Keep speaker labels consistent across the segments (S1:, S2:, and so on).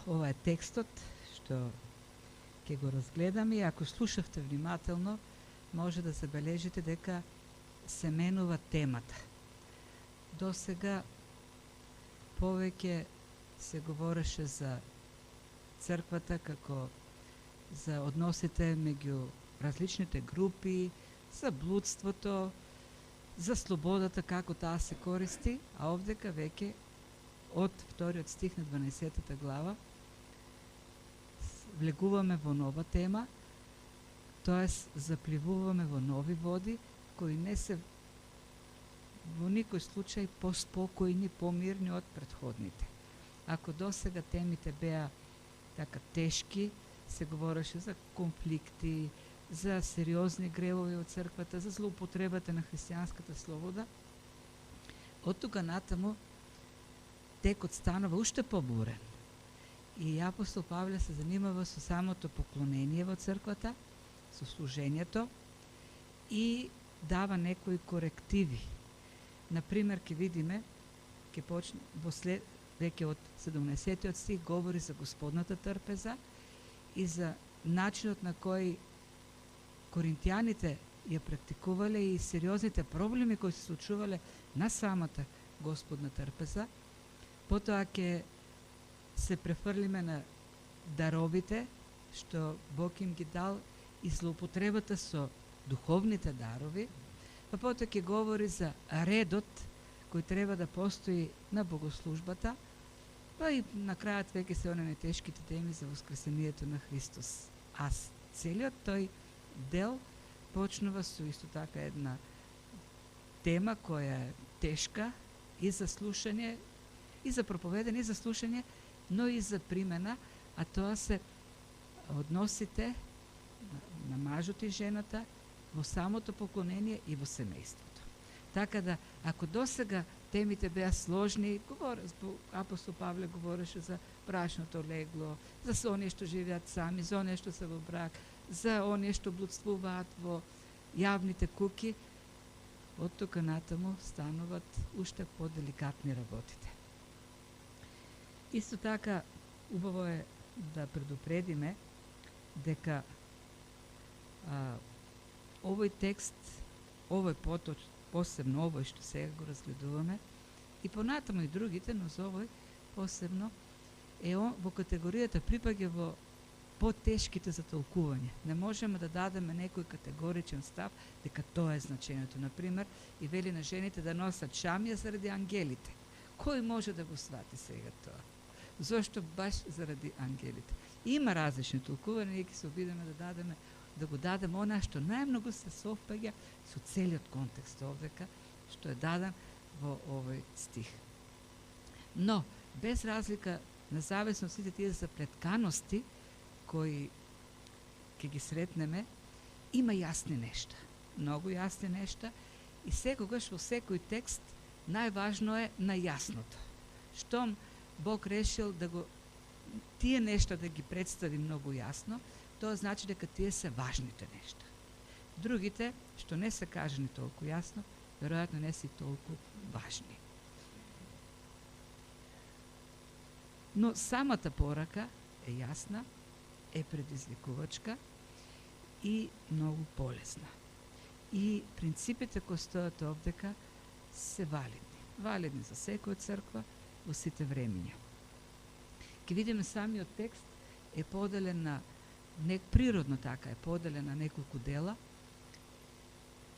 S1: ова е текстот што ќе го разгледаме и ако слушавте внимателно, може да забележите дека се менува темата. До сега повеќе се говореше за црквата како за односите меѓу различните групи, за блудството, за слободата како таа се користи, а овдека веќе од вториот стих на 12 глава влегуваме во нова тема, тоест запливуваме во нови води, кои не се во никој случај поспокојни, помирни од претходните. Ако досега темите беа така тешки, се говореше за конфликти, за сериозни гревови од црквата, за злоупотребата на христијанската слобода, од тука натаму текот станува уште побурен. И апостол Павле се занимава со самото поклонение во црквата, со служењето и дава некои корективи. Например, ќе видиме, ќе почне во след веќе од 17 стих говори за Господната трпеза и за начинот на кој коринтијаните ја практикувале и сериозните проблеми кои се случувале на самата Господна трпеза. Потоа ќе се префрлиме на даровите што Бог им ги дал и злоупотребата со духовните дарови, па потоа ќе говори за редот кој треба да постои на богослужбата, па и на крајот веќе се оние тешките теми за воскресението на Христос. А целиот тој дел почнува со исто така една тема која е тешка и за слушање, и за проповедање, и за слушање, но и за примена, а тоа се односите на мажот и жената во самото поклонение и во семејството. Така да, ако досега темите беа сложни, апостол Павле говореше за брачното легло, за оние што живеат сами, за оние што се во брак, за оние што блудствуваат во јавните куки, од тука натаму стануваат уште поделикатни работите. Исто така, убаво е да предупредиме дека овој текст, овој посебно овој што сега го разгледуваме, и понатаму и другите, но за овој посебно е во категоријата припаѓа во потешките за толкување. Не можеме да дадеме некој категоричен став дека тоа е значењето. Например, и вели на жените да носат шамија заради ангелите. Кој може да го свати сега тоа? Зошто баш заради ангелите? Има различни толкувања, ние ќе се обидеме да го дадеме она што најмногу се совпаѓа со целиот контекст овдека, што е даден во овој стих. Но, без разлика, независно од сите тие заплетканости кои ќе ги сретнеме, има јасни нешта, многу јасни нешта, и секогаш во секој текст најважно е на јасното. Штом Бог решил да тие нешта да ги представи многу јасно, тоа значи дека тие се важните нешта. Другите, што не се кажани толку јасно, веројатно не се толку важни. Но самата порака е јасна, е предизвикувачка и многу полезна. И принципите кои стојат овдека се валидни. Валидни за секоја црква во сите времиња. Ке видиме самиот текст е поделен на природно така е поделен на неколку дела.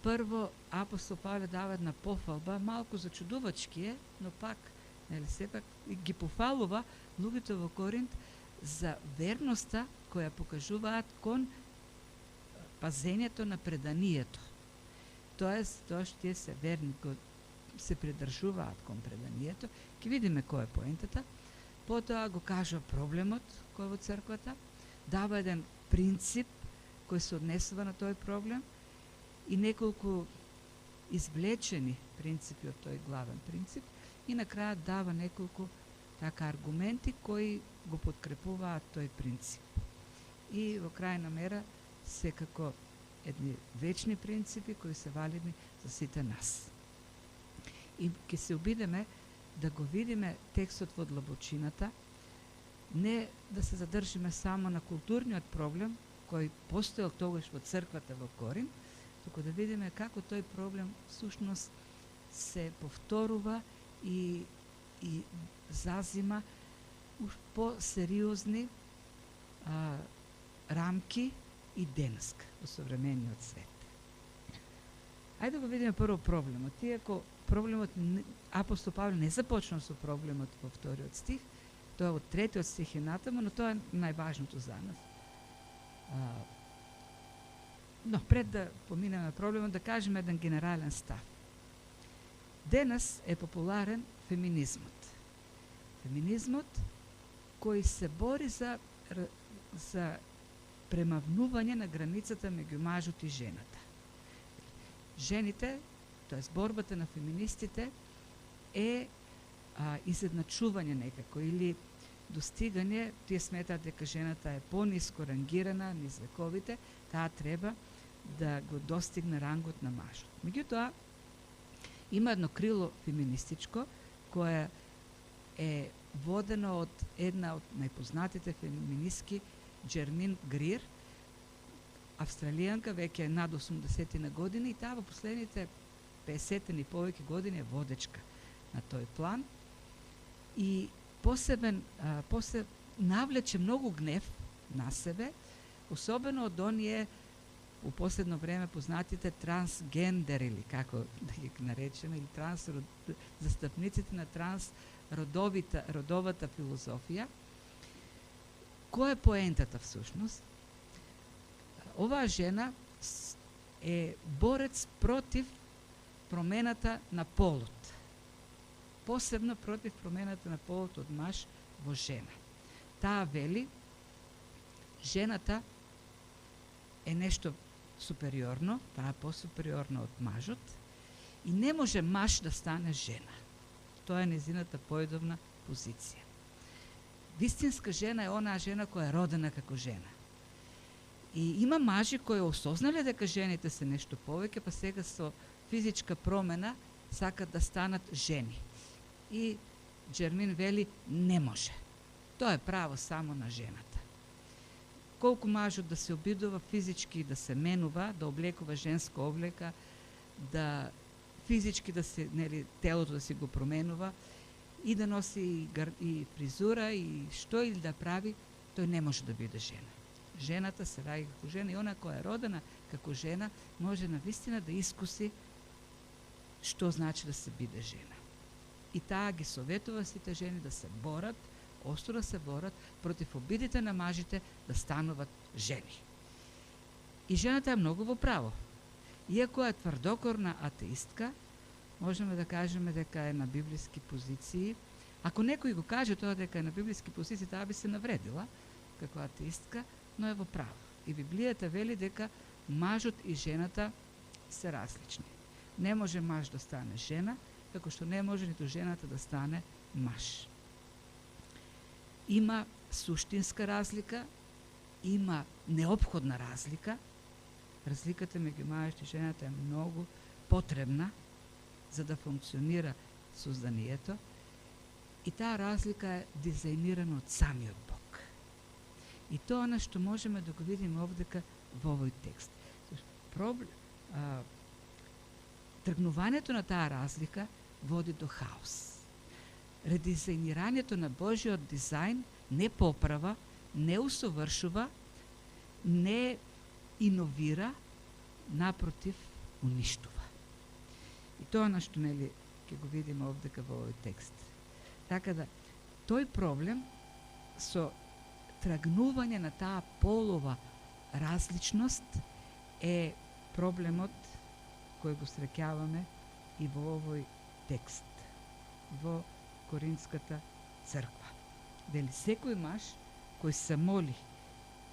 S1: Прво, апостол Павле дава една пофалба, малку зачудувачки е, но пак, сепак ги пофалува луѓето во Коринт за верноста која покажуваат кон пазењето на преданието. Тоест, тоа што тие се верни, се придржуваат кон преданието. Ке видиме кој е поентата. Потоа го кажува проблемот кој е во црквата, дава еден принцип кој се однесува на тој проблем и неколку извлечени принципи од тој главен принцип и на крајот дава неколку така аргументи кои го подкрепуваат тој принцип. И во крајна мера секако едни вечни принципи кои се валидни за сите нас. И ќе се обидеме да го видиме текстот во длабочината Не да се задржиме само на културниот проблем кој постоел тогаш во црквата во Корин, туку да видиме како тој проблем всушност се повторува и зазима по-сериозни рамки и денеска во современиот свет. Ајде да го видиме прво проблемот. Иако проблемот, апостол Павле не започнал со проблемот во вториот стих, тоа од третиот стих и натаму, но тоа е најважното за нас. Но пред да поминеме на проблемот, да кажеме еден генерален став. Денес е популарен феминизмот. Феминизмот кој се бори за премавнување на границата меѓу мажот и жената. Жените, тоест борбата на феминистите е изедначување некако или достигање, тие сметаат дека жената е пониско рангирана низ вековите, таа треба да го достигне рангот на мажот. Меѓутоа, има едно крило феминистичко кое е водено од една од најпознатите феминистки, Джермин Грир, австралијанка, веќе е над 80 на години, и таа во последните 50 и повеќе години е водечка на тој план и навлече многу гнев на себе, особено од оние у последно време познатите трансгендер, или како да ги наречеме, или застапниците на родовата филозофија. Која е поентата всушност? Оваа жена е борец против промената на полот. Посебно против промената на полот од маж во жена. Таа вели, жената е нешто супериорно, таа е посупериорна од мажот и не може маж да стане жена. Тоа е незината поедовна позиција. Вистинска жена е онаа жена која е родена како жена. И има мажи кои осознале дека жените се нешто повеќе, па сега со физичка промена сакат да станат жени. И Джермин вели, не може. Тоа е право само на жената. Колку мажот да се обидува физички да се менува, да облекува женска облека, да физички да се, нели, телото да си го променува и да носи и фризура и што или да прави, тој не може да биде жена. Жената се раѓа како жена и она која е родена како жена може навистина да искуси што значи да се биде жена. И таа ги советува сите жени да се борат, остро да се борат против обидите на мажите да стануват жени. И жената е многу во право. Иако е тврдокорна атеистка, можеме да кажеме дека е на библиски позиции. Ако некој го каже тоа дека е на библиски позиции, таа би се навредила како атеистка, но е во право. И Библијата вели дека мажот и жената се различни. Не може маж да стане жена, како што не може ниту жената да стане маж. Има суштинска разлика, има неопходна разлика. Разликата меѓу мажот и жената е многу потребна за да функционира созданието, и таа разлика е дизајнирана од самиот Бог. И тоа на што можеме да го видиме овдека во овој текст. Тргнувањето на таа разлика води до хаос. Редизајнирањето на Божиот дизајн не поправа, не усовршува, не иновира, напротив, уништува. И тоа на што, нели, ќе го видиме овдека во овој текст. Така да, тој проблем со трагнување на таа полова различност е проблемот кој го среќаваме и во овој текст, во Коринската црква. Дали секој маж кој се моли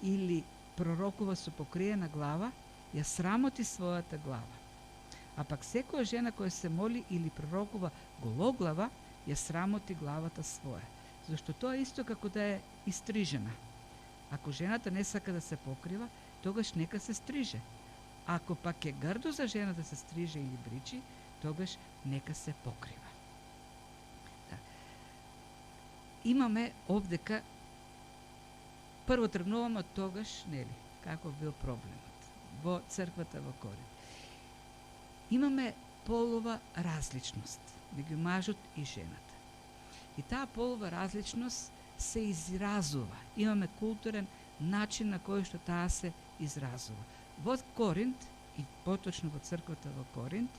S1: или пророкува со покриена глава, ја срамоти својата глава. А пак секоја жена која се моли или пророкува гологлава, ја срамоти главата своја. Зашто тоа е исто како да е истрижена. Ако жената не сака да се покрива, тогаш нека се стриже. Ако пак е грдо за жена да се стриже или бричи, тогаш нека се покрива. Да. Имаме овдека прво тргнуваме од тогаш, нели, како бил проблемот во црквата во Коринт. Имаме полова различност меѓу мажот и жената. И таа полова различност се изразува. Имаме културен начин на кој што таа се изразува. Во Коринт, и поточно во црквата во Коринт,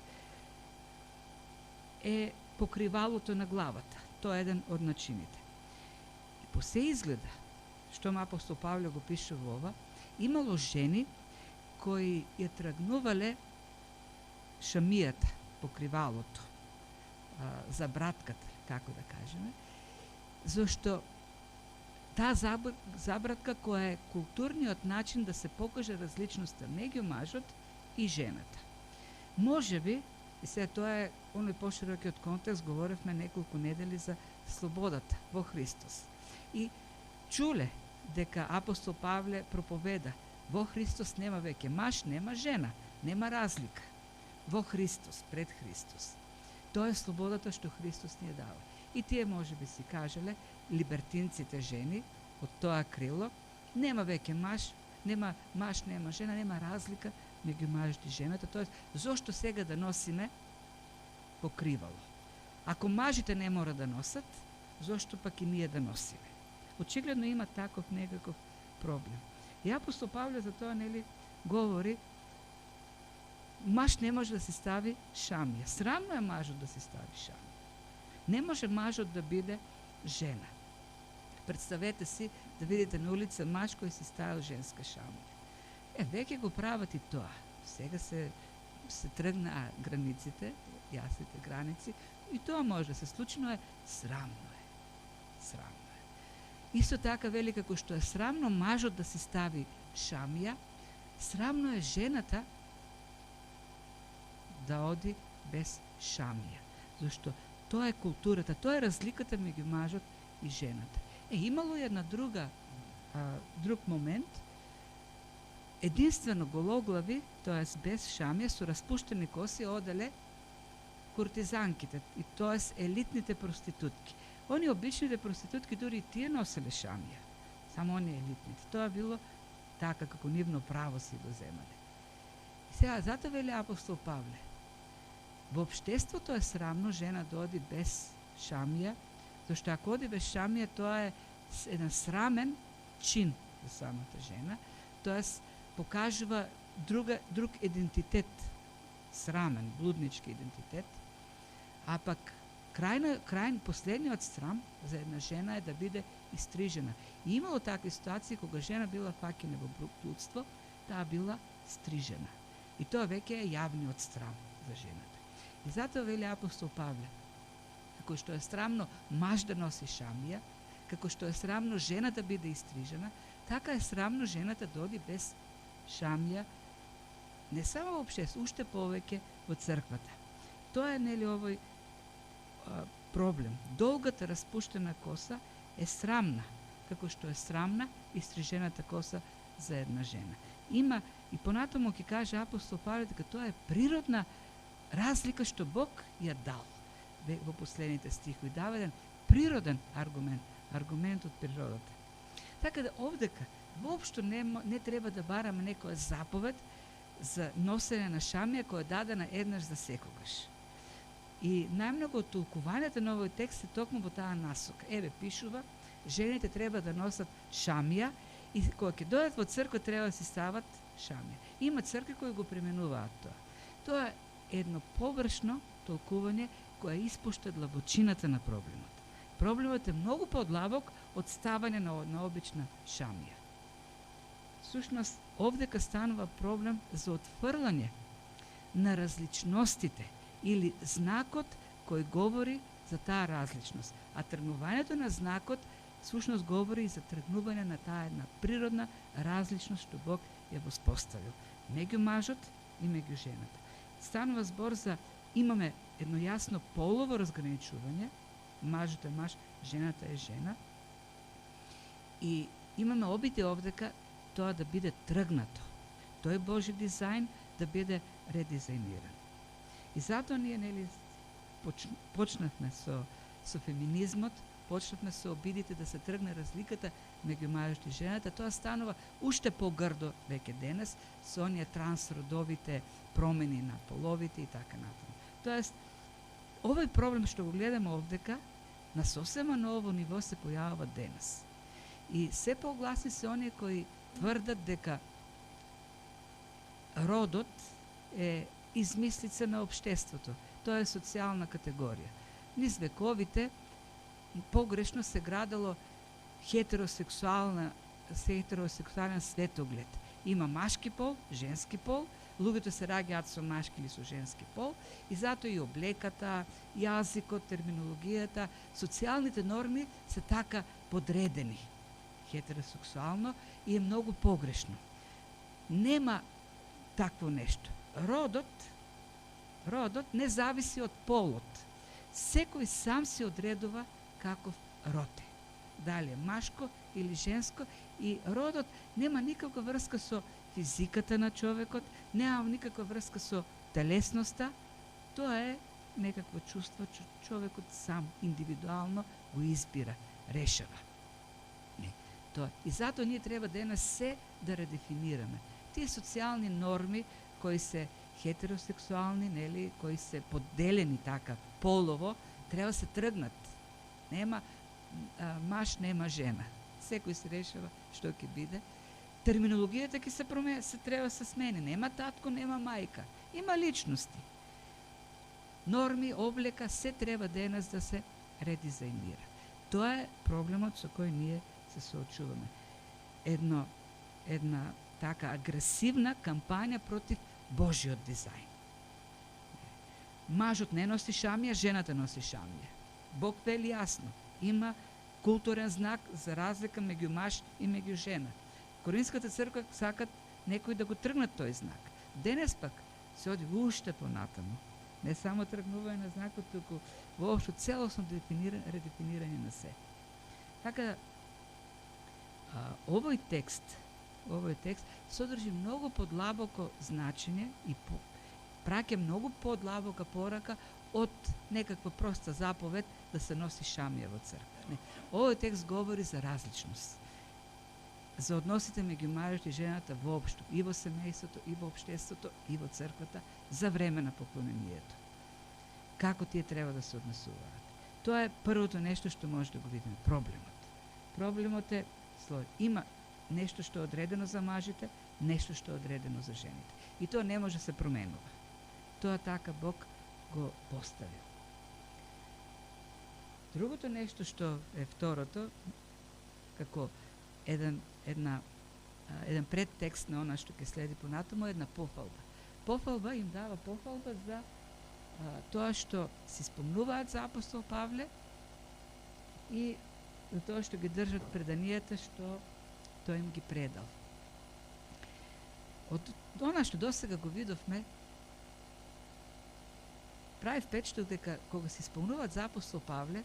S1: е покривалото на главата. Тоа е еден од начините. И по се изгледа, што апостол Павле го пишува ова, имало жени кои ја тргнувале шамијата, покривалото, забратката, како да кажеме, зашто таа забратка која е културниот начин да се покаже различноста меѓу мажот и жената. Можеби, и сега тоа е оној поширокиот контекст, говоревме неколку недели за слободата во Христос. И чуле дека апостол Павле проповеда во Христос нема веќе маж, нема жена, нема разлика. Во Христос, пред Христос. Тоа е слободата што Христос ни ја дава. И тие може би си кажале, либертинците жени, од тоа крило, нема веќе маж, нема жена, нема разлика меѓу мажот и жената. Тоа зошто сега да носиме покривало? Ако мажите не мора да носат, зошто пак и ние да носиме? Очигледно има таков некаков проблем. И апостол Павле за тоа нели говори, маж не може да се стави шамија. Срамно е мажот да се стави шамија. Не може мажот да биде жена. Представете си да видите на улица маж кој си ставил женска шамија. Веќе го прават и тоа. Сега се тргнаа границите, јасните граници, и тоа може да се случи, но срамно е. Срамно е. Исто така вели како што е срамно мажот да си стави шамија, срамно е жената да оди без шамија. Зашто тоа е културата, тоа е разликата меѓу мажот и жената. Имало една друг момент, единствено гологлави, тоа без шамија, со распуштени коси оделе куртизанките, и тоа елитните проститутки. Они обичните проститутки дури и тие носеле шамија, само они елитните. Тоа било така како нивно право си го земале. И сега, затоа вели апостол Павле, во општеството е срамно жена да оди без шамија, зашто ако оди без шамија, тоа е еден срамен чин за самата жена, тоа покажува друг идентитет, срамен, блуднички идентитет, а пак последниот срам за една жена е да биде истрижена. И имало такви ситуации кога жена била фаќена во блудство, таа била стрижена. И тоа веќе е јавниот срам за жената. И затоа вели апостол Павле, како што е срамно маж да носи шамија, како што е срамно жена да биде истрижена, така е срамно жената да оди без шамија, не само воопште, уште повеќе во црквата. Тоа е нели овој проблем. Долгата распуштена коса е срамна, како што е срамна истрижената коса за една жена. Има и понатаму ќе каже апостол Павле дека тоа е природна разлика што Бог ја дал во последните стихови. Дава еден природен аргумент од природата. Така да овдека воопшто не треба да бараме некоја заповед за носење на шамија која е дадена еднаш за секогаш. И најмногу од толкувањето на овој текст е токму во таа насока. Пишува, жените треба да носат шамија и кога ќе дојдат во црква треба да си стават шамија. Има цркви кои го применуваат тоа. Тоа е едно површно толкување кое испушта длабочината на проблемот. Проблемот е многу подлабок од ставање на обична шамија. Сушност, овдека станува проблем за отфрлање на различностите или знакот кој говори за таа различност. А тргнувањето на знакот сушност говори и за тргнување на таа една природна различност што Бог ја воспоставил меѓу мажот и меѓу жената. Станува збор за имаме едно јасно полово разграничување, мажот е маж, жената е жена. И имаме обиде овдека тоа да биде тргнато. Тој Божи дизајн да биде редизајниран. И затоа ние нели почнавме со феминизмот, почнавме со обидите да се тргне разликата меѓу мажот и жената, тоа станува уште погрдо веќе денес со оние трансродовите промени на половите и така натаму. Тоест, овој проблем што го гледаме овдека, на сосема ново ниво се појавува денес. И се погласни се оние кои тврдат дека родот е измислица на општеството. Тоа е социјална категорија. Низ вековите погрешно се градело хетеросексуален светоглед. Има машки пол, женски пол, луѓето се раѓаат со машки или со женски пол и затоа и облеката, јазикот, терминологијата, социјалните норми се така подредени хетеросексуално и е многу погрешно. Нема такво нешто. Родот не зависи од полот. Секој сам си одредува каков род е. Дали е машко или женско, и родот нема никаква врска со физиката на човекот, нема никаква врска со телесноста, тоа е некакво чувство, човекот сам индивидуално го избира, решава. И затоа ние треба денес се да редефинираме. Тие социјални норми кои се хетеросексуални, нели, кои се поделени така полово, треба се тргнат. Нема маж, нема жена. Секој се решава што ќе биде. Терминологијата ќе се треба се смени. Нема татко, нема мајка. Има личности. Норми, облека, се треба денес да се редизајнира. Тоа е проблемот со кој ние се соочуваме. Една така агресивна кампања против Божиот дизајн. Мажот не носи шамија, жената носи шамија. Бог вели јасно. Има културен знак за разлика меѓу маж и меѓу жена. Коринската црква сакат некои да го тргнат тој знак. Денес пак се оди уште понатаму. Не само тргнување на знакот, туку воопшто целосно редефинирање на се. Така, овој текст содржи многу подлабоко значење и праќа многу подлабока порака од некаква проста заповед да се носи шамија во црква. Овој текст говори за различност, за односите меѓу мажот и жената воопшто, и во семејството, и во општеството, и во црквата, за време на поклонението. Како тие треба да се однесуваат. Тоа е првото нешто што може да го видиме. Проблемот е слој. Има нешто што е одредено за мажите, нешто што е одредено за жените. И тоа не може да се променува. Тоа така Бог го поставил. Другото нешто што е второто, како еден предтекст на она што ќе следи понатаму, е една пофалба. Пофалба им дава пофалба за тоа што си спомнуваат за апостол Павле и за тоа што ги држат преданијата што тој им ги предал. Од она што досега го видовме, прави впечаток дека кога се спомнуваат за апостол Павле,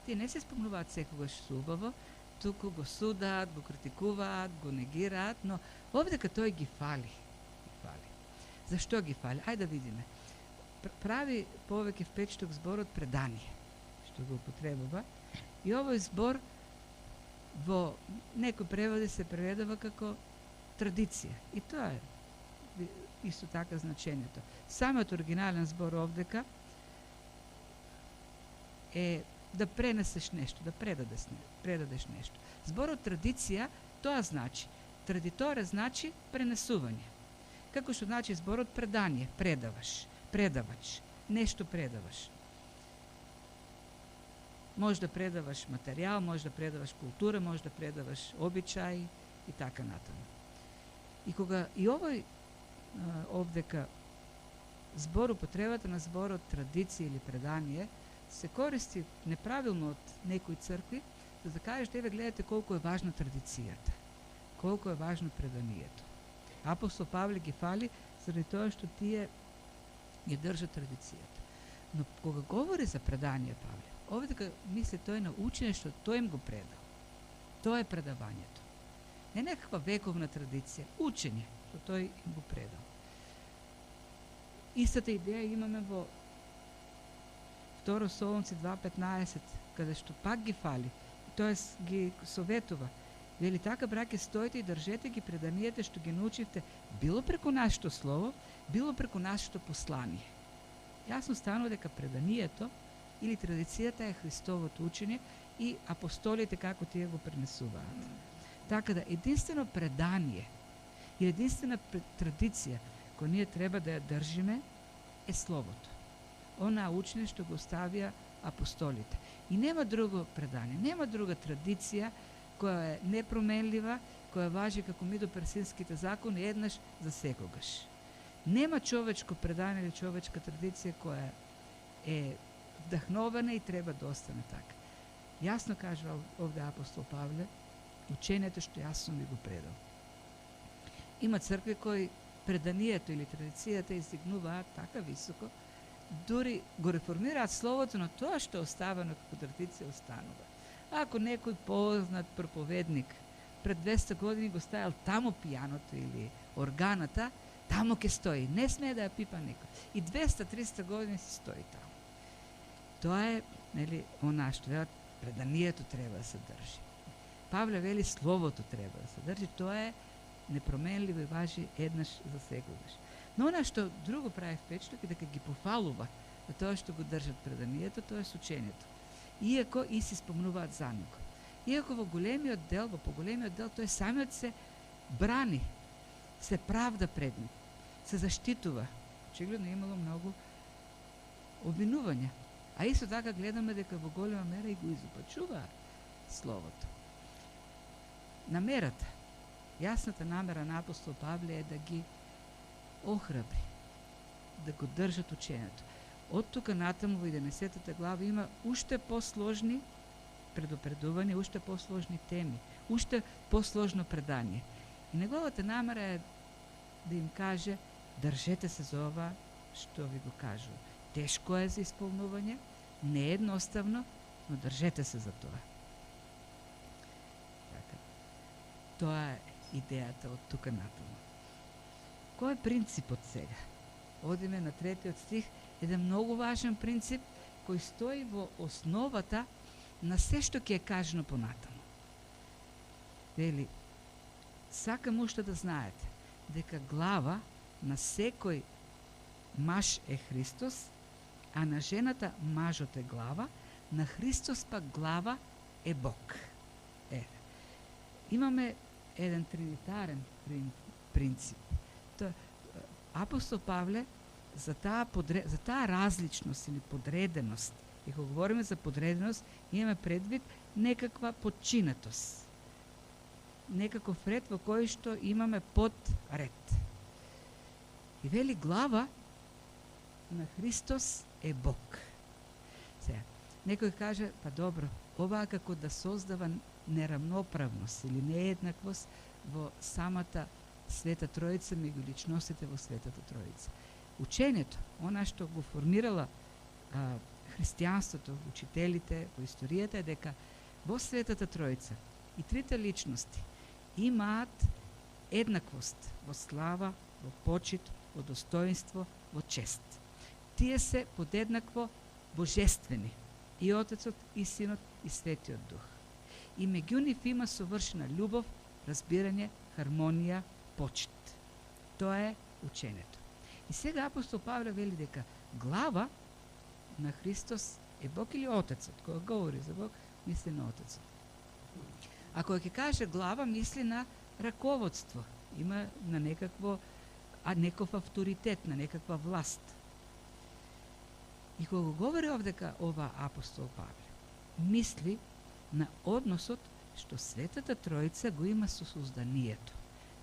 S1: тие не се спомнуваат секогаш убаво, туку го судаат, го критикуваат, го негираат, но овдека тој ги фали. Зашто ги фали? Ајде да видиме. Прави повеќе впечаток зборот предание, што го употребува, и овој збор во некои преводи се преведува како традиција. И тоа е исто така значењето. Самиот оригинален збор овдека е да пренесеш нешто, да предадеш нешто. Зборот традиција, тоа значи, традиторе значи пренесување. Како што значи зборот предание, предавач, нешто предаваш. Може да предаваш материјал, може да предаваш култура, може да предаваш обичаи и така натаму. И кога и овој овдека збор, употребата на зборот традиција или предание се користи неправилно од некои цркви, за да кажеш, еве гледате колку е важна традицијата, колку е важно преданието. Апостол Павле ги фали заради тоа што тие ги држат традицијата. Но кога говори за предание Павле, овдека мисли тој на учење што тој им го предал. Тоа е предавањето. Не некаква вековна традиција, учење што тој им го предал. Истата идеја имаме во 2 Солунци 2.15. каде што пак ги фали, тоест ги советува. Вели така, браке, стоите и држете ги преданијата што ги научивте, било преку нашето слово, било преку нашето послание. Јасно станува дека преданието или традицијата е Христовото учење и апостолите како тие го пренесуваат. Така да единствено предание и единствена традиција која ние треба да ја држиме е Словото. Онаа учење што го оставија апостолите. И нема друго предание, нема друга традиција која е непроменлива, која важи како мидоперсинските закони еднаш за секогаш. Нема човечко предание или човечка традиција која е вдахновена и треба да остане така. Јасно кажува овде апостол Павле, учењето што јас сум ви го предал. Има цркви кои преданието или традицијата издигнуваат така високо, дури го реформираат словото, но тоа што е оставено како традиција останува. Ако некој познат проповедник пред 200 години го ставил тамо пијаното или органата, тамо ќе стои, не смее да ја пипа некој. И 200-300 години си стои тамо. Тоа е, нели, она што велат, преданието треба да се држи. Павле вели, словото треба да се држи, тоа е непроменливо и важи еднаш за секогаш. Но она што друго прави впечатлок е дека ги пофалува за тоа што го држат преданието, тоа е учењето. Иако и си спомнуваат за него. Иако во големиот дел, во поголемиот дел, тој самиот се брани, се правда пред нив, се заштитува. Очигледно имало многу обвинувања. А исто така гледаме дека во голема мера и го изопачуваат словото. Намерата, јасната намера на апостол Павле е да ги охрабри, да го држат учењето. Од тука натаму во 11 глава има уште посложни предупредувања, уште посложни теми, уште посложно предание. И неговата намера е да им каже, држете се за ова што ви го кажува. Тешко е за исполнување, не е едноставно, но држете се за тоа. Така. Тоа е идејата од тука натаму. Кој е принципот сега? Одиме на 3 стих, еден многу важен принцип кој стои во основата на се што ќе е кажано понатаму. Вели, сакам уште да знаете дека глава на секој маж е Христос, а на жената мажот е глава, на Христос пак глава е Бог. Имаме еден тринитарен принцип. Апостол Павле за таа различност или подреденост, и кога говориме за подреденост, имаме предвид некаква подчинетост. Некаков ред во кој што имаме подред. И вели глава на Христос е Бог. Сега, некој каже, па добро, ова како да создава неравноправност или нееднаквост во самата Света Троица меѓу личностите во Светата Троица. Учењето, она што го формирала христијанството, учителите во историјата е дека во Светата Троица и трите личности имаат еднаквост во слава, во почит, во достоинство, во чест. Тие се подеднакво божествени, и Отецот, и Синот, и Светиот Дух. И меѓу нив има совршена љубов, разбирање, хармонија, почит. Тоа е учењето. И сега апостол Павле вели дека глава на Христос е Бог или Отецот. Кога говори за Бог, мисли на Отецот. А кога ќе каже глава, мисли на раководство. Има на некаков авторитет, на некаква власт. И кога говори овдека ова апостол Павле, мисли на односот што Светата Троица го има со созданието.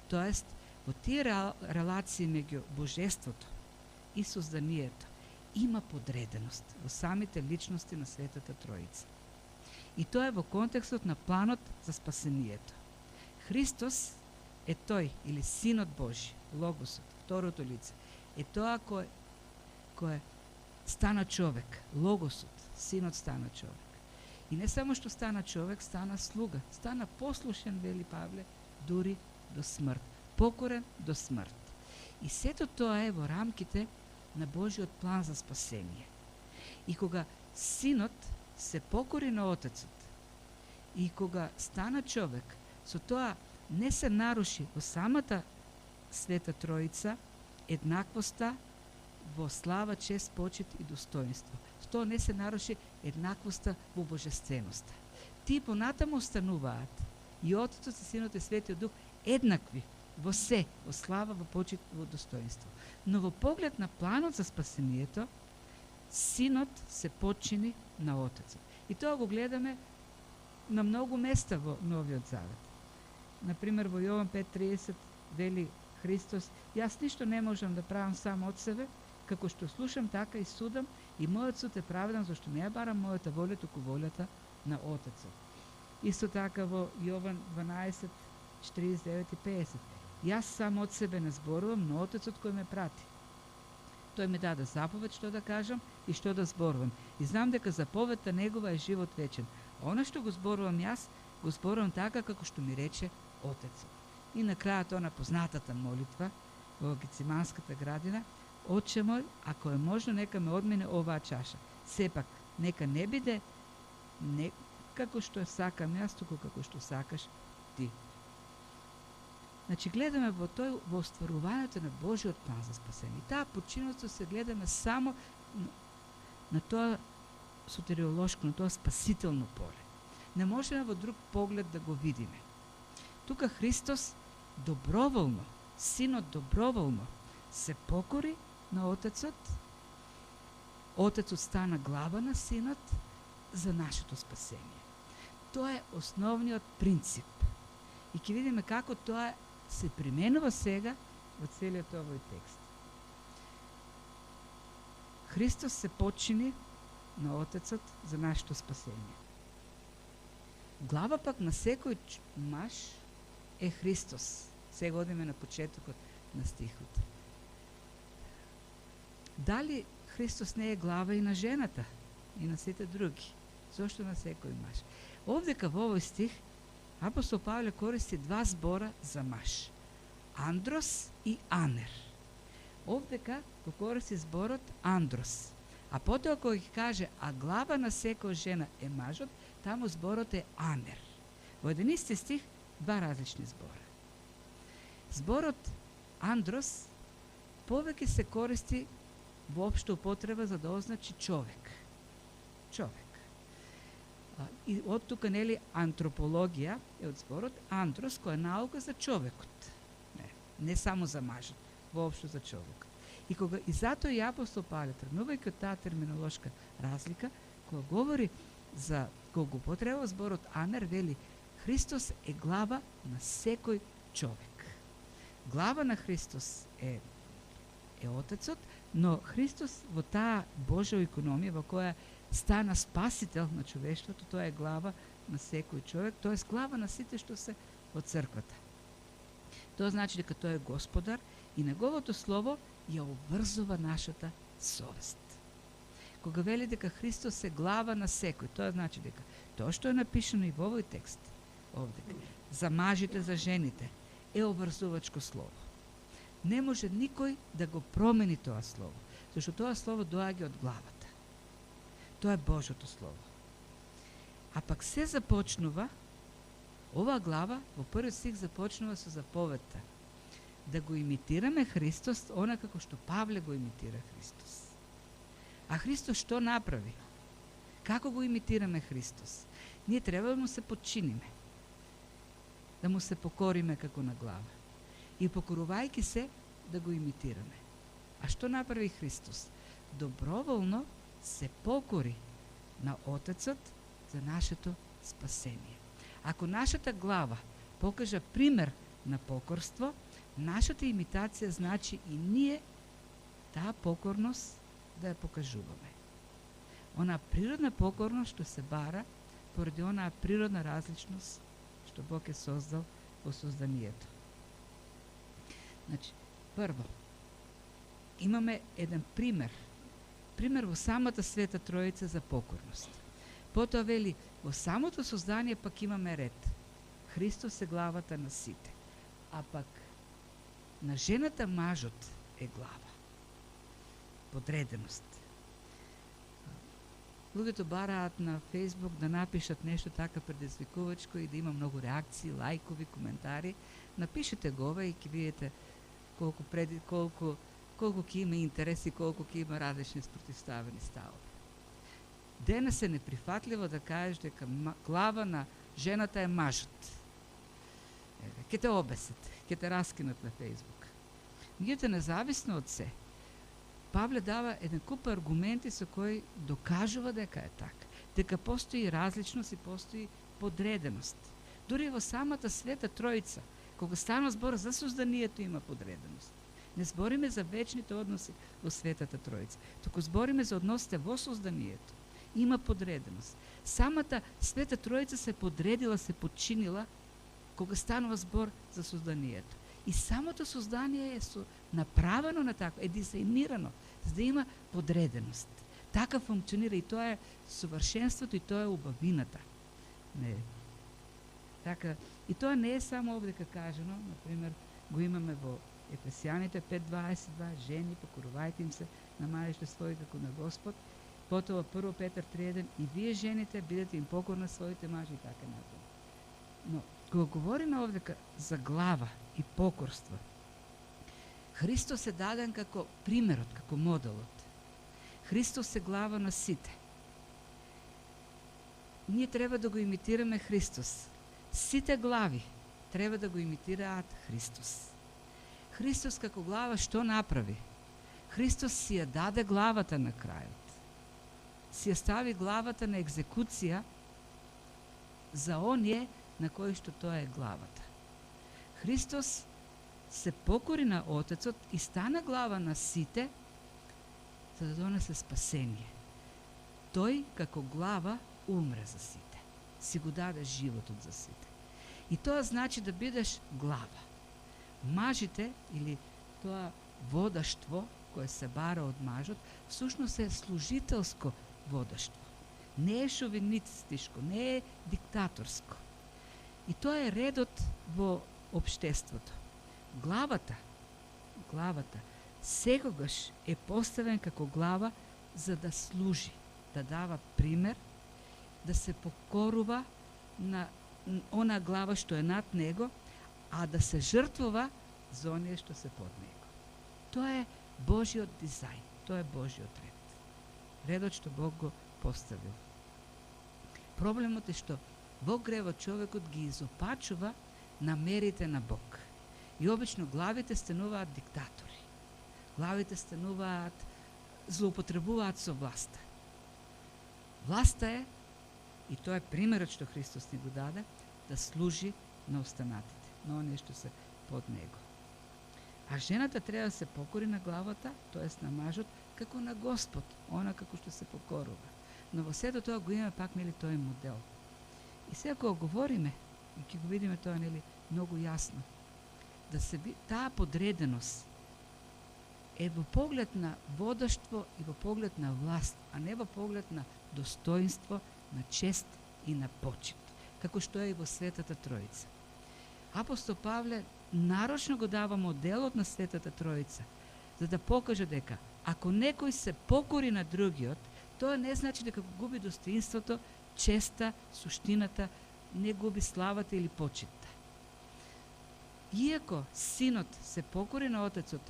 S1: Тоест, во тие релации меѓу Божеството и созданието има подреденост во самите личности на Светата Троица. И тоа е во контекстот на планот за спасението. Христос е тој, или Синот Божи, Логосот, второто лице, е тоа кој стана човек, Логосот, Синот стана човек. И не само што стана човек, стана слуга, стана послушен, вели Павле, дури до смрт, покорен до смрт. И сето тоа е во рамките на Божиот план за спасение. И кога Синот се покори на Отецот. И кога стана човек, со тоа не се наруши во самата Света Троица еднаквоста во слава, чест, почит и достоинство. Со тоа не се наруши еднаквоста во божественоста. Тие понатаму остануваат и Отецот и Синот и Светиот Дух еднакви во се, во слава, во почит, во достоинство. Но во поглед на планот за спасението, Синот се подчини на Отецот. И тоа го гледаме на многу места во Новиот Завет. Например, во Јован 5:30 вели Христос: јас ништо не можам да правам сам од себе, како што слушам, така и судам, и мојот суд е праведен, зашто не ја барам мојата волја, туку волјата на Отецот. Исто така во Јован 12:49 и 50. Јас сам од себе не зборувам, но Отецот кој ме прати. Тој ми даде заповед што да кажам и што да зборувам. И знам дека заповедта негова е живот вечен. А она што го зборувам јас, го зборувам така како што ми рече Отецот. И на крајот она познатата молитва во Гециманската градина: Отче мој, ако е можно, нека ме одмине оваа чаша. Сепак, нека не биде не како што сакам јас, туку како што сакаш ти. Значи, гледаме во остварувањето на Божиот план за спасение. Таа починоци се гледаме само на тоа сотериолошко, на тоа спасително поле. Не можеме во друг поглед да го видиме. Тука Христос доброволно, Синот доброволно се покори на Отецот. Отецот стана глава на Синот за нашето спасение. Тоа е основниот принцип. И ќе видиме како тоа се применува сега во целиот овој текст. Христос се подчини на Отецот за нашето спасение. Глава пак на секој маж е Христос. Сега одиме на почетокот на стихот. Дали Христос не е глава и на жената и на сите други? Зошто на секој маж? Овдека во овој стих апостол Павле користи два збора за маж: андрос и анер. Овдека го користи зборот андрос. А потоа кога ги каже а глава на секоја жена е мажот, таму зборот е анер. Во 11 стих два различни збора. Зборот андрос повеќе се користи во општа употреба за да означи човек. Човек. И од тука, нели, антропологија е од зборот андрос, која е наука за човекот. Не само за мажот, воопшто за човекот. И затоа и апостол Павле, тргнувајќи од таа терминолошка разлика, кога говори за кога употреба зборот анер, вели Христос е глава на секој човек. Глава на Христос е Отецот, но Христос во таа Божја економија во која стана спасител на човештвото, тоа е глава на секој човек, тоа е глава на сите што се во црквата. Тоа значи дека тој е Господар и неговото слово ја обврзува нашата совест. Кога вели дека Христос е глава на секој, тоа значи дека тоа што е напишано и во овој текст, овдека, за мажите, за жените, е обврзувачко слово. Не може никој да го промени тоа слово, зашто тоа слово доаѓа од главата. Тоа е Божото слово. А пак се започнува, оваа глава во првиот стих започнува со заповедта да го имитираме Христос, она како што Павле го имитира Христос. А Христос што направи? Како го имитираме Христос? Ние треба да му се подчиниме, да му се покориме како на глава. И покорувајќи се, да го имитираме. А што направи Христос? Доброволно се покори на Отецот за нашето спасение. Ако нашата глава покажа пример на покорство, нашата имитација значи и ние таа покорност да ја покажуваме. Она природна покорност што се бара поради онаа природна различност што Бог е создал во созданието. Значи, прво, имаме еден пример во самата Света Троица за покорност. Потоа вели, во самото создание пак имаме ред. Христос е главата на сите, а пак на жената мажот е глава. Подреденост. луѓето бараат на Фейсбук да напишат нешто така предизвикувачко и да има многу реакции, лајкови, коментари. Напишете го ова и ќе видите колку ќе има интерес и колку ќе има различни спротивставени ставови. Денес е неприфатливо да кажеш дека глава на жената е мажот. Ке те обесат, ке те раскинат на Фейсбук. Меѓутоа, независно од се, Павле дава еден куп аргументи со кои докажува дека е така. Дека постои различност и постои подреденост. Дури во самата Света Троица, кога стана збор за созданието, има подреденост. Не збориме за вечните односи во Светата Троица, туку збориме за односите во созданието. Има подреденост. Самата Света Троица се подредила, се подчинила кога станува збор за созданието. И самото создание е направено на така, е дизајнирано, за да има подреденост. Така функционира и тоа е совршенството и тоа е убавината. Не. Така, и тоа не е само овде кажано, например, го имаме во Ефесијаните 5:22, жени, покорувајте им се на мажите своји како на Господ. Потоа 1 Петар 3:1, и вие жените бидете им покорни на своите мажи и така натаму. Но кога говориме овде за глава и покорство, Христос е даден како примерот, како моделот. Христос е глава на сите. Ние треба да го имитираме Христос. Сите глави треба да го имитираат Христос. Христос како глава што направи? Христос си ја даде главата на крајот. Си ја стави главата на екзекуција за оние на кои што тоа е главата. Христос се покори на Отецот и стана глава на сите за да донесе спасение. Тој како глава умре за сите. Си го даде животот за сите. И тоа значи да бидеш глава. Мажите или тоа водаштво кое се бара од мажот, всушност е служителско водаштво. Не е шовинистичко, не е диктаторско. И тоа е редот во општеството. Главата секогаш е поставен како глава за да служи, да дава пример, да се покорува на она глава што е над него, а да се жртвува за оние што се под него. Тоа е Божиот дизајн, тоа е Божиот ред. Редот што Бог го поставил. Проблемот е што во гревот човекот ги изопачува намерите на Бог. И обично главите стануваат диктатори. Главите стануваат, злоупотребуваат со власта. Власта е, и тоа е примерот што Христос ни го даде, да служи на останатите, на оние што се под него. А жената треба да се покори на главата, тоест на мажот, како на Господ, она како што се покорува. Но во сето тоа го имаме пак, нели, тој модел. И сега кога говориме, и ќе го видиме тоа, нели, многу јасно, да се таа подреденост е во поглед на водаштво и во поглед на власт, а не во поглед на достоинство, на чест и на почит, како што е и во Светата Троица. Апостол Павле нарочно го дава моделот на Светата Троица, за да покаже дека ако некој се покори на другиот, тоа не значи дека го губи достоинството, честа, суштината, не губи славата или почитта. Иако синот се покори на Отецот,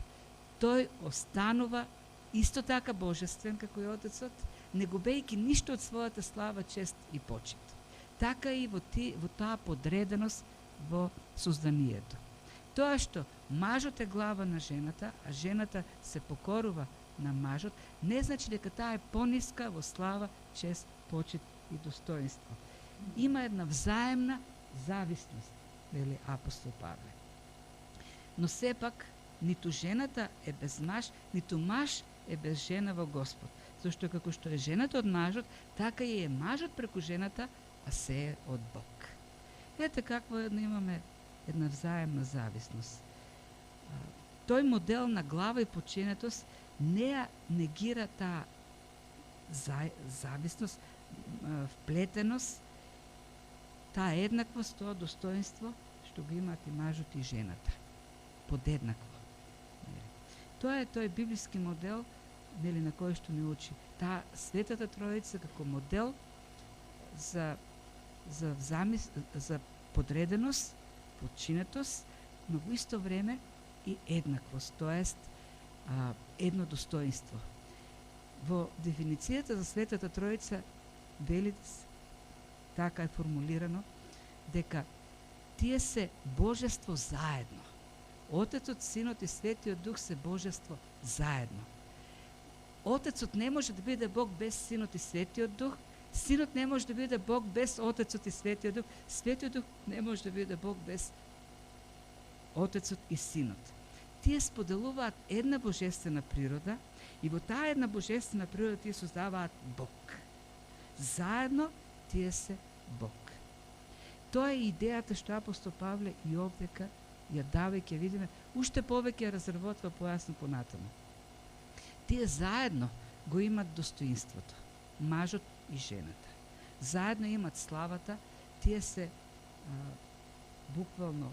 S1: тој останува исто така божествен како и Отецот, не губејќи ништо од својата слава, чест и почит. Така и во таа подреденост во созданието. Тоа што мажот е глава на жената, а жената се покорува на мажот, не значи дека таа е пониска во слава, чест, почит и достоинство. Има една взаемна зависност, вели апостол Павле. Но сепак, ниту жената е без маж, ниту маж е без жена во Господ. Зашто како што е жената од мажот, така и е мажот преку жената, а се е од Бог. Ете какво имаме една взаемна зависност. Тој модел на глава и подчинетост не ја негира таа зависност, вплетеност, таа еднаквост, тоа достоинство што го имаат и мажот и жената. Подеднакво. Тоа е тој библиски модел нели на кој што не учи таа Светата Троица како модел за за подреденост, подчинетост, но во исто време и еднаквост, тоест едно достоинство. Во дефиницијата за Светата Троица вели, така е формулирано, дека тие се божество заедно. Отецот, Синот и Светиот Дух се божество заедно. Отецот не може да биде Бог без Синот и Светиот Дух, Синот не може да биде Бог без Отецот и Светиот Дух, Светиот Дух не може да биде Бог без Отецот и Синот. Тие споделуваат една божествена природа и во таа една божествена природа тие создаваат Бог. Заедно тие се Бог. Тоа е идејата што апостол Павле и овдека ја дава и ќе видиме, уште повеќе ја разработва појасно понатаму. Тие заедно го имат достоинството, мажот и жената. Заедно имат славата, тие се буквално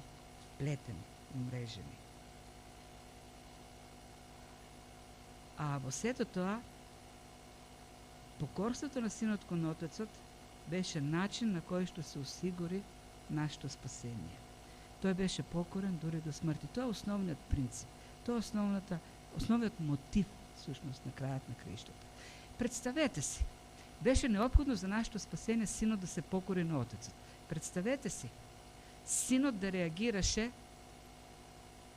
S1: вплетени, умрежени. А во сето тоа, покорството на Синот кон Отецот беше начин на кој што се осигури нашето спасение. Тој беше покорен дури до смрти. Тоа е основниот принцип. Тоа е основниот мотив, всушност, на крајот на краиштата. Представете си, беше неопходно за нашето спасение Синот да се покори на Отецот. Представете си, Синот да реагираше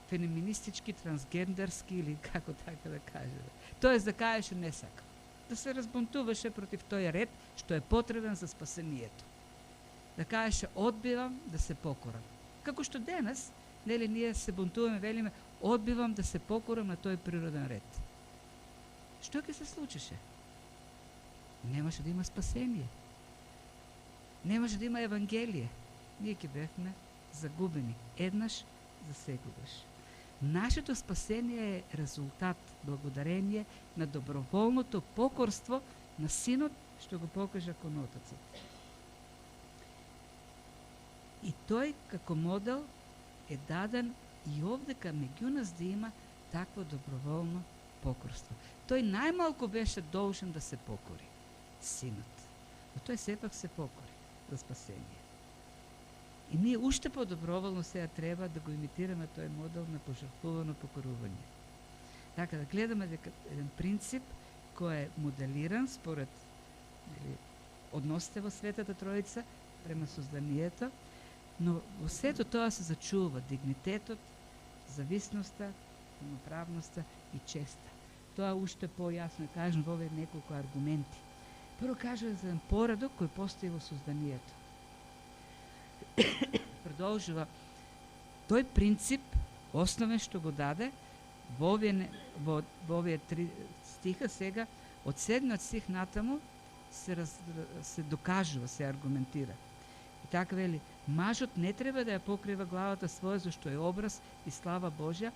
S1: феминистички, трансгендерски или како така да кажеме. Тоест да кажеше не сакам. Да се разбунтуваше против тој ред што е потребен за спасението. Да кажеше одбивам да се покорам. Како што денес, нели ние се бунтуваме, велиме одбивам да се покорам на тој природен ред. Што ќе се случише? Немаше да има спасение. Немаше да има Евангелие. Ние ќе бевме загубени еднаш за секогаш. Нашето спасение е резултат, благодарение на доброволното покорство на Синот, што го покажа кон Отецот. И тој како модел е даден и овдека меѓу нас да има такво доброволно покорство. Тој најмалку беше должен да се покори, Синот, но тој сепак се покори за спасение. И ние уште по-доброволно сега треба да го имитираме тој модел на пожртвувано покорување. Така да гледаме дека еден принцип кој е моделиран според односите во Светата Троица према созданието, но во сето тоа се зачува дигнитетот, зависноста, равноправноста и честа. Тоа уште по-јасно е кажано во овие неколку аргументи. Прво кажува за еден поредок кој постои во созданието. Продолжува тој принцип, основен што го даде во овие три стиха сега, од 7 стих натаму се докажува, се аргументира. И така вели, мажот не треба да ја покрива главата своја, зашто е образ и слава Божја,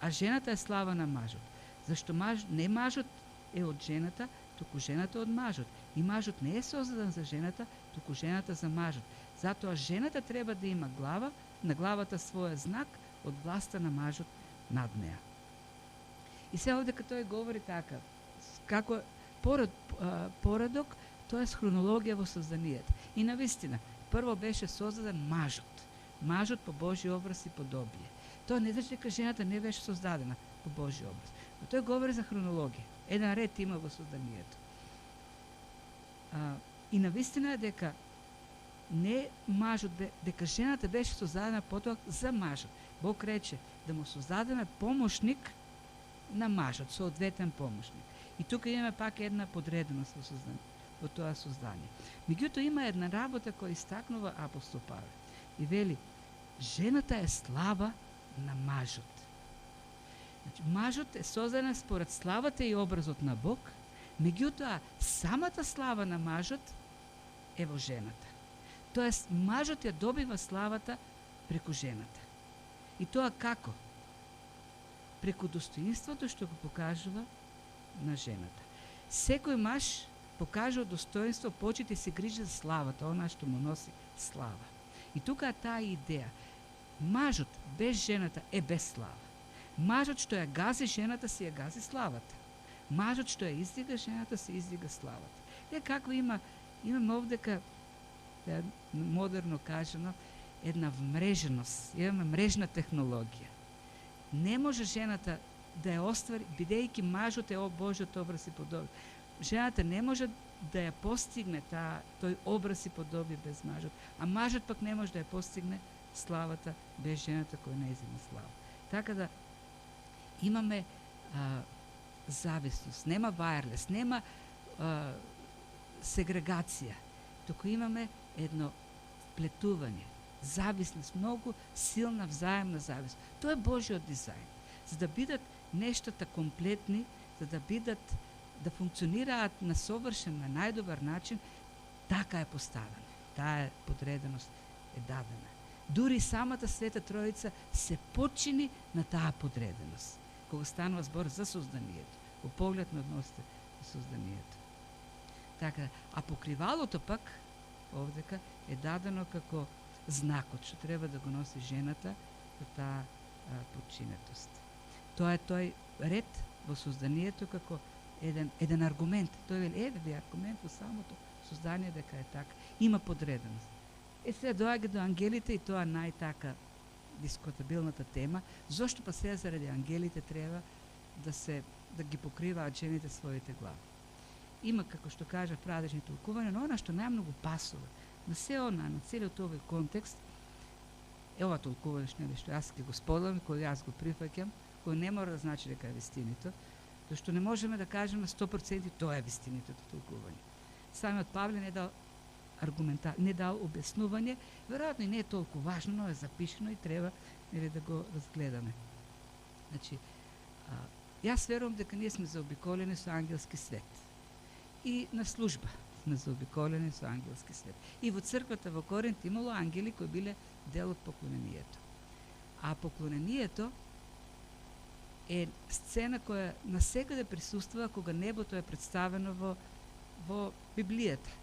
S1: а жената е слава на мажот. Зашто не мажот е од жената, туку жената од мажот. И мажот не е создаден за жената, туку жената за мажот. Затоа жената треба да има глава, на главата своја знак од власта на мажот над неа. И се овде като тој говори така, како поредок, тоа е хронологија во созданието. И навистина, прво беше создаден мажот. Мажот по Божи образ и подобие. Тоа не значи дека жената не беше создадена по Божи образ. Но тој говори за хронологија. Еден ред има во созданието. И навистина е дека не мажот, дека жената беше создадена потоа за мажот. Бог рече да му создадеме помошник на мажот, соодветен помошник. И тука имаме пак една подреденост во тоа создание. Меѓутоа има една работа која истакнува апостол Павле и вели, жената е слава на мажот. Значи, мажот е создаден според славата и образот на Бог, меѓутоа самата слава на мажот е во жената. Тоест, мажот ја добива славата преку жената. И тоа како? Преку достоинството што го покажува на жената. Секој маж покажува достоинство, почит и се грижи за славата, она што му носи слава. И тука е таа идеја. Мажот без жената е без слава. Мажот што ја гази жената си ја гази славата. Мажот што ја издига, жената се издига славата. Каква имаме овдека, модерно кажано, една вмреженост, имаме мрежна технологија. Не може жената да ја оствари, бидејќи мажот е Божјот образ и подобие. Жената не може да ја постигне тој образ и подобие без мажот, а мажот пак не може да ја постигне славата без жената која нејзина слава. Така да имаме зависност, нема вајрлес, нема сегрегација, туку имаме едно плетување, зависност, многу силна взаемна зависност. Тоа е Божјиот дизајн. За да бидат нештата комплетни, за да бидат, да функционираат на совршен, на најдобар начин, така е поставена. Таа подреденост е дадена. Дури самата Света Троица се почини на таа подреденост, кога станува збор за созданието, во поглед на односите на созданието. Така, а покривалото пак овдека е дадено како знакот што треба да го носи жената во таа подчинетост. Тоа е тој ред во созданието како еден аргумент. Тој е аргумент во самото создание дека е така. Има подреденост. Сега доаѓа до ангелите и тоа најтака дискутабилната тема. Зошто па сега заради ангелите треба да ги покриваат жените своите глави? Има, како што кажа, прадежни толкувања, но она што најмногу пасува на се она, на целиот овој контекст, е ова толкување што јас ќе го споделам, кој јас го прифаќам, кој не мора да значи дека е вистинито, зашто не можеме да кажеме 100% тоа е вистинитото толкување. Самиот Павле не дал не дал објаснување, веројатно и не е толку важно, но е запишено и треба да го разгледаме. Значи, јас верувам дека ние сме заобиколени со ангелски свет. И на служба сме заобиколени со ангелски свет. И во црквата во Коринт имало ангели кои биле дел од поклонението. А поклонението е сцена која насекаде присуствува кога небото е представено во Библијата.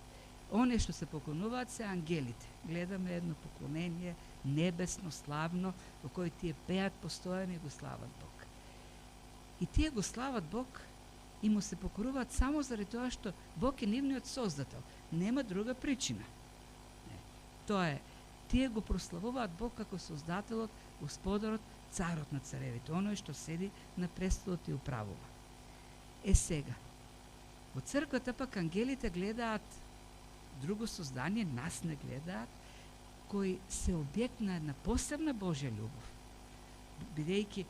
S1: Оние што се поклонуваат се ангелите. Гледаме едно поклонение небесно, славно, во кој тие пеат постојано и го слават Бог. И тие го слават Бог и му се покоруваат само заради тоа што Бог е нивниот создател. Нема друга причина. Тоа е, тие го прославуваат Бог како создателот, господарот, царот на царевите, оној што седи на престолот и управува. Сега, во црквата пак ангелите гледаат друго создание, нас не гледаат, кои се објект на една посебна Божја љубов. Бидејќи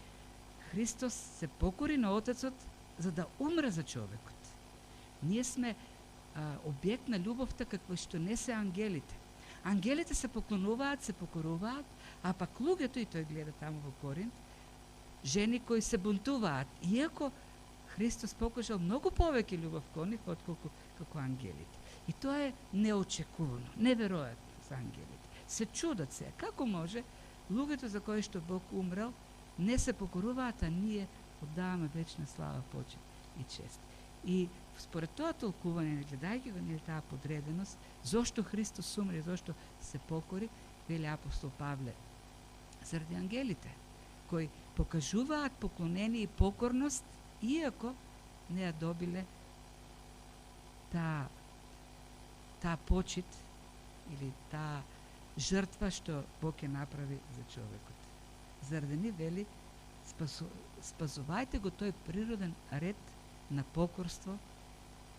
S1: Христос се покори на Отецот за да умре за човекот. Ние сме објект на љубовта каква што не се ангелите. Ангелите се поклонуваат, се покоруваат, а пак луѓето, и тој гледа таму во Коринт, жени кои се бунтуваат, иако Христос покажал многу повеќе љубов кон нив отколку како ангелите. И тоа е неочекувано, неверојатно за ангелите. Се чудат се, како може луѓето за кои што Бог умрел не се покоруваат, а ние оддаваме вечна слава, почит и чест. И според тоа толкување, гледајќи го ние таа подреденост, зошто Христос умре, зошто се покори, вели апостол Павле, заради ангелите, кои покажуваат поклонение и покорност, иако не ја добиле таа почит или таа жртва што Бог ја направи за човекот. Заради ни вели, спазувајте го тој природен ред на покорство,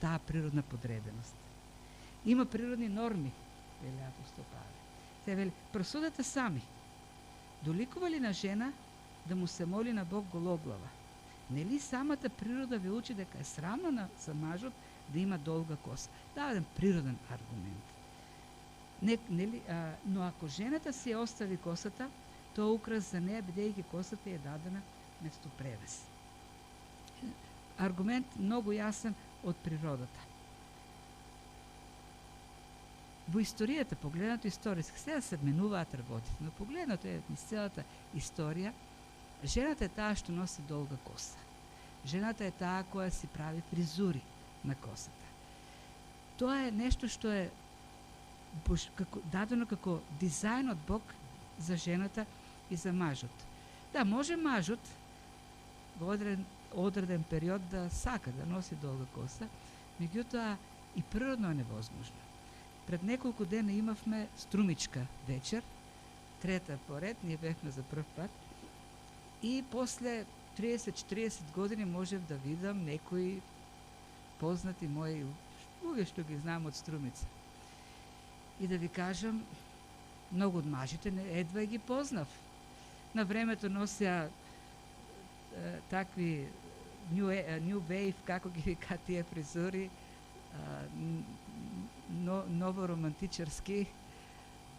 S1: таа природна подреденост. Има природни норми, вели апостол Павле. Те вели, просудете сами. Доликува ли на жена да му се моли на Бог гологлава? Нели самата природа ви учи дека е срамно за мажот да има долга коса? Да, еден природен аргумент. Но ако жената си остави косата, тоа украс за неја, бидејќи косата е дадена место превес. Аргумент многу јасен од природата. Во историјата, погледнато историски, сега се менуваат работите, но погледнато е низ целата историја, жената е таа што носи долга коса. Жената е таа која си прави фризури на косата. Тоа е нешто што е дадено како дизајн од Бог за жената и за мажот. Да, може мажот во одреден одреден период да сака да носи долга коса, меѓутоа и природно е невозможно. Пред неколку дена имавме струмичка вечер, трета поред, ние бевме за прв пат, и после 30-40 години можев да видам некои познати мои луѓе што ги знам од Струмица. И да ви кажам, многу од мажите едва ги познав. На времето носеа такви new wave, како ги вика тие фризури, новоромантичарски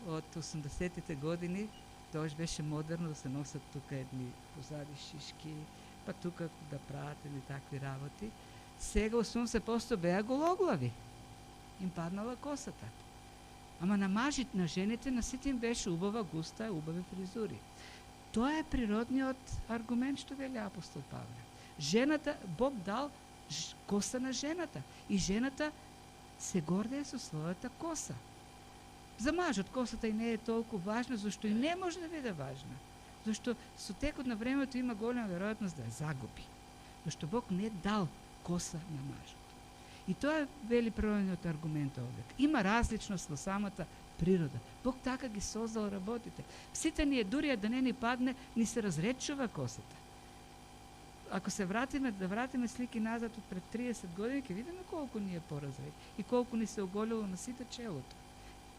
S1: од 80-тите години. Тоа беше модерно да се носат тука едни позади шишки, па тука да прават едни такви работи. Сега 80% беа гологлави. Им паднала косата. Ама на мажите, на жените, на сите им беше убава густа, убави фризури. Тоа е природниот аргумент што вели апостол Павле. Жената, Бог дал коса на жената и жената се гордее со својата коса. За мажот косата и не е толку важна, зашто и не може да биде важна. Зашто со текот на времето има голема веројатност да ја загуби. Зашто Бог не дал коса на мажот. И тоа е вели природниот аргумент овде. Има различност во самата природа. Бог така ги создал работите. Сите ние, дури да не ни падне, ни се разречува косата. Ако се вратиме слики назад од пред 30 години, ќе видиме колку ни е поразред и колку ни се оголило на сите челото.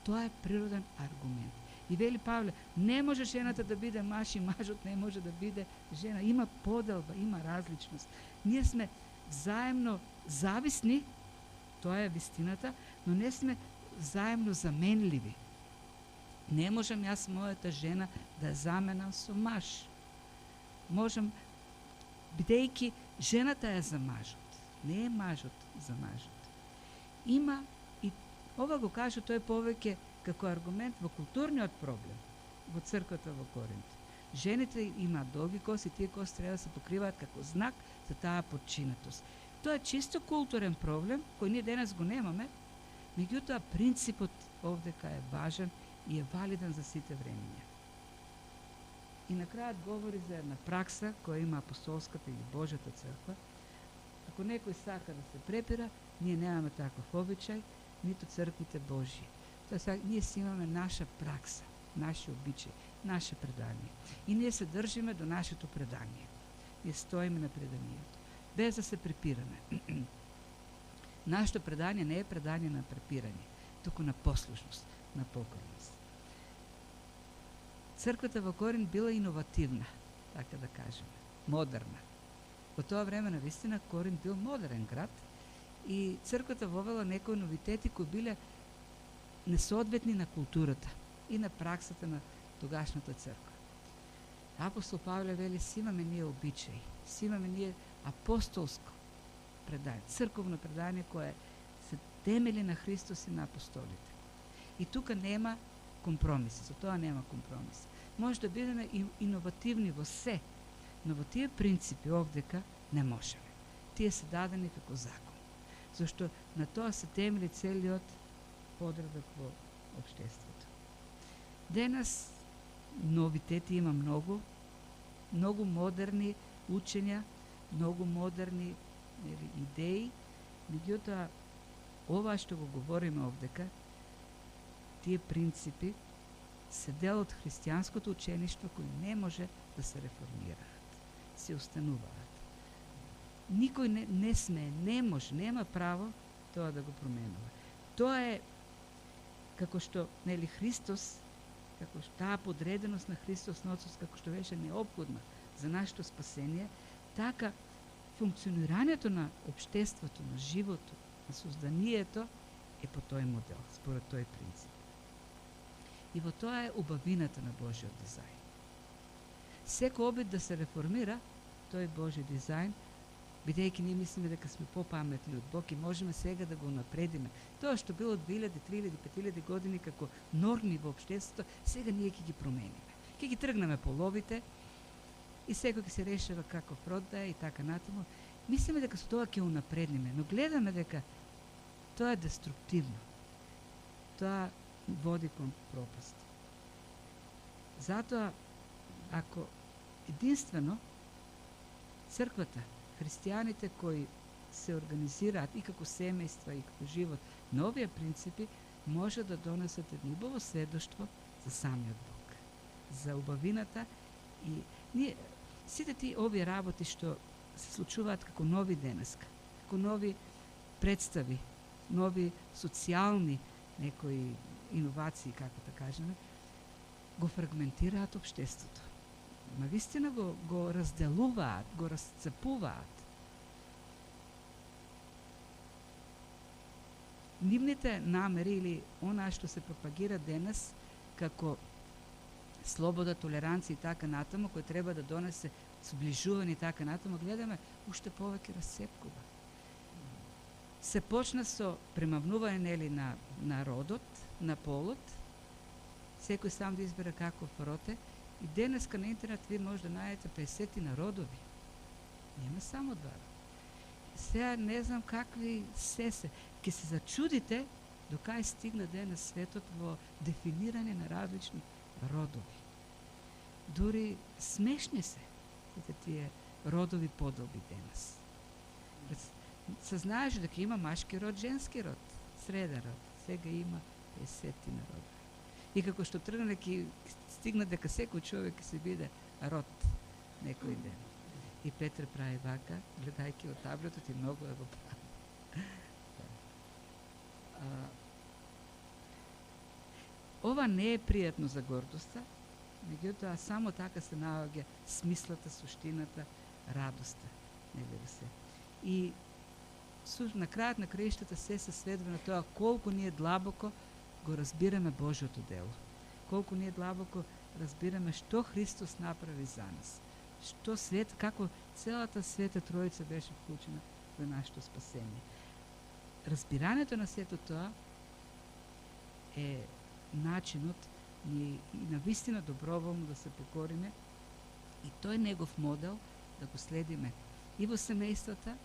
S1: Тоа е природен аргумент. И вели Павле, не може жената да биде маж и мажот не може да биде жена. Има поделба, има различност. Ние сме заемно зависни, тоа е вистината, но не сме заемно заменливи. Не можам јас мојата жена да заменам со маж. Можам, бидејќи жената е за мажот, не е мажот за мажот. Има, и ова го кажу, тој повеќе како аргумент во културниот проблем во црквата во Коринт. Жените имаат долги коси, тие коси треба да се покриваат како знак за таа подчинетост. Тоа е чисто културен проблем, кој ние денес го немаме, меѓутоа принципот овдека е важен и е валиден за сите времиња. И на крајот говори за една пракса која има апостолската или Божјата црква. Ако некој сака да се препира, ние немаме таков обичај, ниту црквите Божји. Тоа ние си имаме наша пракса, наши обичаи, наше предание. И ние се држиме до нашето предание. Ние стоиме на преданието, без да се препираме. Нашето предание не е предание на препирање, туку на послушност, на покорност. Црквата во Коринт била иновативна, така да кажеме, модерна. Во тоа време, навистина, Коринт бил модерен град и црквата вовела некои новитети кои биле несоодветни на културата и на праксата на тогашната црква. Апостол Павле вели, си имаме ние обичаи, си имаме ние апостолско предание, црковно предание кое се темели на Христос и на апостолите. И тука нема компромиси, за тоа нема компромиси. Може да бидеме иновативни во се, но во тие принципи овдека не можеме. Тие се дадени како закон. Зашто на тоа се темели целиот подредок во општеството. Денес новитети има многу модерни учења, многу модерни идеи, меѓутоа ова што го говориме овдека, тие принципи се дел од христијанското учеништво кои не може да се реформираат, се устануваат. Никој не смее, не може, нема право тоа да го променува. Тоа е како што Христос, како што таа подреденост на Христос на Отцот, како што беше неопходна за нашето спасение, така функционирањето на општеството, на живото, на созданието е по тој модел, според тој принцип. И во тоа е убавината на Божиот дизајн. Секој обид да се реформира тој Божи дизајн, бидејќи ние мислиме дека сме попаметни од Бог и можеме сега да го напредиме. Тоа што било 2000, 3000, 5000 години како норми во општеството, сега ние ќе ги промениме. Ќе ги тргнеме по ловите и секој ќе се решава каков род да е и така натаму. Мислиме дека со тоа ќе унапредниме, но гледаме дека тоа е деструктивно. Тоа води кон пропаст. Затоа, ако единствено црквата, христијаните кои се организираат и како семејства и како живот на овие принципи, може да донесат едно убаво сведоштво за самиот Бог, за убавината. И ние сите тие овие работи што се случуваат како нови денеска, како нови представи, нови социјални некои иновации, како да кажеме, го фрагментираат општеството. Ма вистина го разделуваат, го разцепуваат. Нивните намери или она што се пропагира денес како слобода, толеранција и така натаму, кој треба да донесе сближување и така натаму, гледаме уште повеќе расцепкува. Се почна со премавнување нели на родот, на полот, секој сам да избере каков род е, и денеска на интернет ви може да најдете 50 народови. Нема само два. Сега не знам какви се. Ке се зачудите до кај стигна денес светот во дефинирање на различни родови. Дури смешни се сите тие родови подоби денес. Се знаеш дека има машки род, женски род, среден род. Сега има 50 народови. И како што тргна ќе стигна дека секој човек ќе се биде род некој ден. И Петр прави вака, гледајќи од таблетот, и многу е го прави. Ова не е пријатно за гордоста, меѓутоа само така се наоѓа смислата, суштината, радоста. Нели се. И на крајот на краиштата се сведува на тоа колку ние длабоко го разбираме Божјото дело. Колку ние длабоко разбираме што Христос направи за нас. Што свет, како целата Света Тројица беше вклучена во нашето спасение. Разбирањето на сето тоа е начинот ни и на вистина доброволно да се покориме, и тој негов модел да го следиме и во семејствата,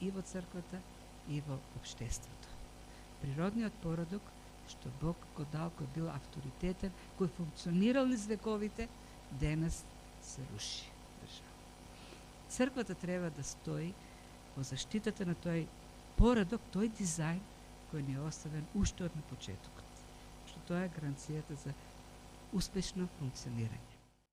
S1: и во црквата, и во општеството. Природниот породок што Бог го дал, кој бил авторитетен, кој функционирал низ вековите, денес се руши држава. Црквата треба да стои во заштитата на тој поредок, тој дизајн кој ни е оставен уште од на почетокот. Што тоа е гаранцијата за успешно функционирање.